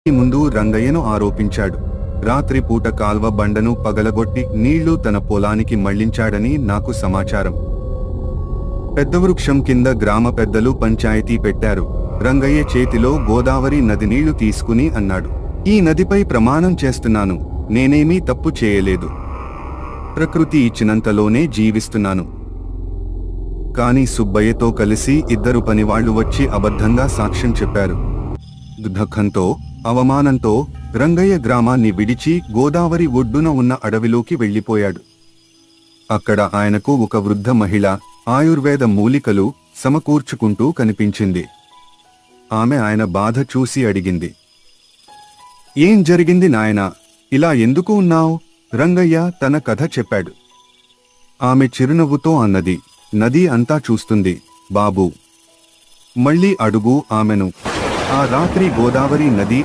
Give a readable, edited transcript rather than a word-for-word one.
ముందు రంగయ్యను ఆరోపించాడు. రాత్రిపూట కాల్వ బండను పగలగొట్టి నీళ్లు తన పొలానికి మళ్లించాడని నాకు సమాచారం. పెద్ద వృక్షం కింద గ్రామ పెద్దలు పంచాయతీ పెట్టారు. రంగయ్య చేతిలో గోదావరి నది నీళ్లు తీసుకుని అన్నాడు, ఈ నదిపై ప్రమాణం చేస్తున్నాను, నేనేమీ తప్పు చేయలేదు. ప్రకృతి ఇచ్చినంతలోనే జీవిస్తున్నాను. కాని సుబ్బయ్యతో కలిసి ఇద్దరు పనివాళ్లు వచ్చి అబద్ధంగా సాక్ష్యం చెప్పారు. దుఃఖంతో, అవమానంతో రంగయ్య గ్రామాన్ని విడిచి గోదావరి ఒడ్డున ఉన్న అడవిలోకి వెళ్లిపోయాడు. అక్కడ ఆయనకు ఒక వృద్ధ మహిళ ఆయుర్వేద మూలికలు సమకూర్చుకుంటూ కనిపించింది. ఆమె ఆయన బాధ చూసి అడిగింది, ఏం జరిగింది నాయనా, ఇలా ఎందుకు ఉన్నావు? రంగయ్య తన కథ చెప్పాడు. ఆమె చిరునవ్వుతో అన్నది, నది అంతా చూస్తుంది బాబూ. మళ్ళీ అడుగు ఆమెను. ఆ రాత్రి గోదావరి నది